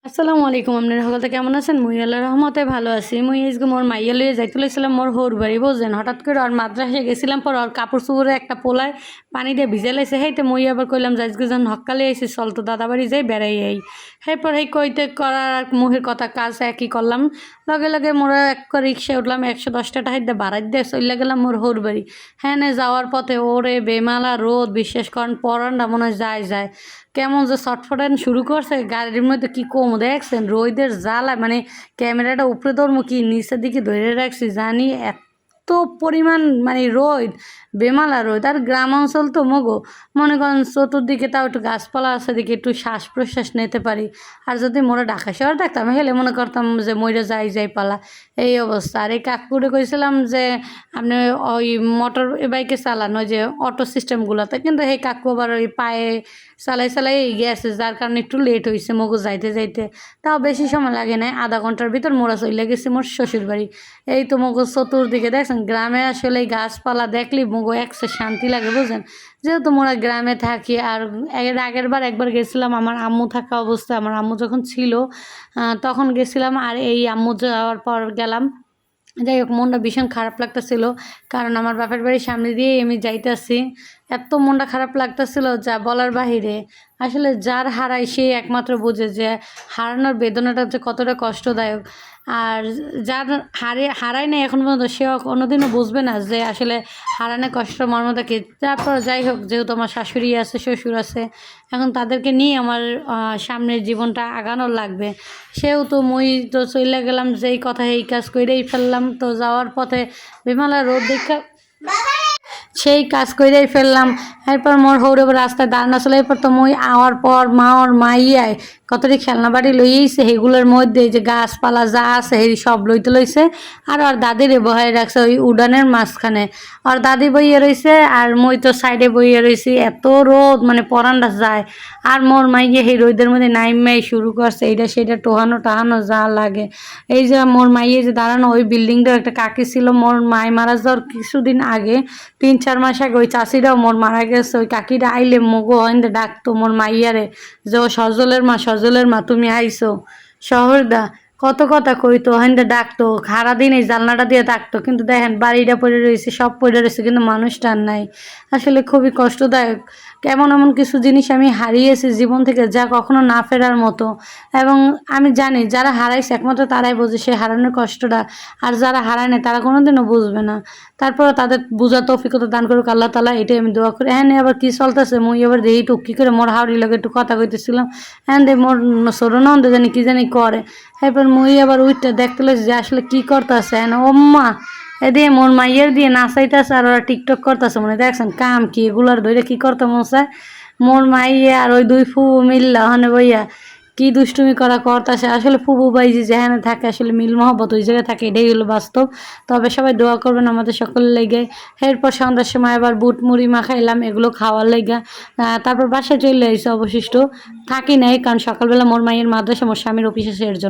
আসসালামু আলাইকুম। আপনারা সকলে কেমন আছেন? মুই আল্লাহর রহমতে ভালো আছি। মুই আজকে মোর মাইয়া লইয়া যাইতে লইছিলাম মোর হৌর বাড়ি, বুঝছেন? হঠাৎ করে ওর মাদ্রাসায় গেছিলাম, পর ওর কাপড় চোপড়ে একটা পোলায় পানি দিয়ে ভিজে লাইছে। হেইতে মুই আবার কইলাম যে আজকে যখন হক্কালে আইছি চল তো দাদা বাড়ি যাই বেড়াই আই। এরপর এই কইতে করার আর মুহের কথা কাজ একই করলাম। লগে লগে মোরা একটা রিক্সায় উঠলাম, 110 টাকা দিয়ে ভাড়া দিয়ে চলে গেলাম মোর হৌর বাড়ি। হ্যাঁ যাওয়ার পথে ওরে বেমালা রোদ, বিশ্বাস করেন পরানটা মনে হয় যায় কেমন যে ছটফটান শুরু করছে। গাড়ির মধ্যে কি কম দেখছেন রোদের জ্বালায়, মানে ক্যামেরাটা উপরে ধরবো কি নিচের দিকে ধরে রাখছি জানি এত পরিমাণ মানে রোদ, বেমালা রোদ। আর গ্রাম অঞ্চল তো মগো মনে করেন চতুর্দিকে তাও একটু গাছপালা আছে দিকে একটু শ্বাস প্রশ্বাস নিতে পারি। আর যদি মোরা ঢাকা শহর থাকতাম হেলে মনে করতাম যে মইরা যাই পালা, এই অবস্থা। আর এই কাকুরে কইছিলাম যে আপনি ওই মোটর বাইকে চালান ওই যে অটো সিস্টেমগুলোতে, কিন্তু সেই কাকু আবার ওই পায়ে চালাই গেছে, যার কারণে একটু লেট হয়েছে মগো যাইতে। তাও বেশি সময় লাগে নাই, আধা ঘন্টার ভিতর মোরা চলে গেছি মোর শ্বশুর বাড়ি। এই তো মগো চতুর্দিকে দেখছেন গ্রামে আসলে এই গাছপালা দেখলেই মগো একসে শান্তি লাগে, বুঝলেন? যেহেতু মোরা গ্রামে থাকি। আর আগের বার একবার গেছিলাম আমার আম্মু থাকা অবস্থায়, আমার আম্মু যখন ছিল তখন গেছিলাম। আর এই আম্মু যাওয়ার পর গেলাম। যাই হোক মনটা ভীষণ খারাপ লাগতেছিল, কারণ আমার বাপের বাড়ির সামনে দিয়ে আমি যাইতেছি। এত মনটা খারাপ লাগতেছিল যা বলার বাহিরে। আসলে যার হারায় সে একমাত্র বোঝে যে হারানোর বেদনাটা যে কতটা কষ্টদায়ক। আর যার হারায় নাই এখন পর্যন্ত সেও কোনোদিনও বুঝবে না যে আসলে হারানোর কষ্ট মর্মটা কি। তারপর যাই হোক, যেহেতু আমার শাশুড়ি আছে শ্বশুর আছে, এখন তাদেরকে নিয়ে আমার সামনের জীবনটা আগানোর লাগবে। সেহেতু মুই তো চলে গেলাম, যেই কথা এই কাজ কইরেই ফেললাম। তো যাওয়ার পথে বিমালা রোদ দেখা সেই কাজ কইরাই ফেললাম। এরপর মোর হৌরে রাস্তায় দাঁড়ানো ছিল। এরপর তো মুই আওয়ার পর ওর মাইয়ায় কতটি খেলনা বাড়ি লইয়েছে, সেগুলোর মধ্যে যে গাছপালা যা আছে সেই সব লইতে লইছে। আর ওর দাদিরে বহাই রাখছে ওই উডানের মাঝখানে। ওর দাদি বইয়ে রয়েছে আর মুই তো সাইডে বইয়ে রয়েছি। এত রোদ মানে পরানটা যায়। আর মোর মাইয়ে সেই রোদের মধ্যে নাইমাই শুরু করছে এইটা সেটা টাহানো যা লাগে। এই যে মোর মাইয়ে যে দাঁড়ানো ওই বিল্ডিংটাও একটা কাকি ছিল মোর মায় মারা যাওয়ার কিছুদিন আগে, 3-4 মাস আগে। ওই চাষিরাও মোর মারা গেছে। ওই কাকিরা আইলে মগো হইন্দে ডাকতো মোর মাইয়ারে যে ও সজলের মা তুমি আইসো। শহরদা কত কথা কইতো, হইন্দে ডাকতো সারাদিন এই জানলাটা দিয়ে ডাকতো। কিন্তু দেখেন বাড়িটা পড়ে রয়েছে, সব পড়ে রয়েছে, কিন্তু মানুষটা আর নাই। আসলে খুবই কষ্টদায়ক। এমন কিছু জিনিস আমি হারিয়েছি জীবন থেকে যা কখনো না ফেরার মতো। এবং আমি জানি যারা হারাইছে একমাত্র তারাই বোঝে সে হারানোর কষ্টটা। আর যারা হারায় না তারা কোনোদিনও বুঝবে না। তারপরে তাদের বোঝা তৌফিকতা দান করুক আল্লাহ তাআলা, এটাই আমি দোয়া করি। হ্যাঁ আবার কি চলতেছে মুই এবার দেখি টুকি করে মোর হাওড়ির লগে একটু কথা কইতেছিলাম। হ্যাঁ মোর সরুনন্দ জানি করে। এরপর মুই আবার উইটটা দেখতে লাগছি যে আসলে কি করতেছে। হ্যাঁ ওম্মা দিয়ে মোর মাইয়ের দিয়ে নাচাইতেছে আর ওরা টিকটক করতেছে। মনে দেখছেন কাম কি এগুলার ধরে কি করতে মন চায়। মোর মাইয়ে আর ওই দুই ফুবু মিল্লা ওখানে বইয়া কি দুষ্টুমি করতেছে। আসলে ফুবু বাইজি যেখানে থাকে আসলে মিল মহব্বত ওই জায়গায় থাকে, এটাই হলো বাস্তব। তবে সবাই দোয়া করবেন আমাদের সকলের লেগে। এরপর সন্ধ্যার সময় আবার বুট মুড়ি মাখাইলাম, এগুলো খাওয়ার লেগা। তারপর বাসায় চলে আইসি, অবশিষ্ট থাকি নাই, কারণ সকালবেলা মোর মাইয়ের মাদ্রাসা মোর স্বামীর অফিস আছে এর জন্য।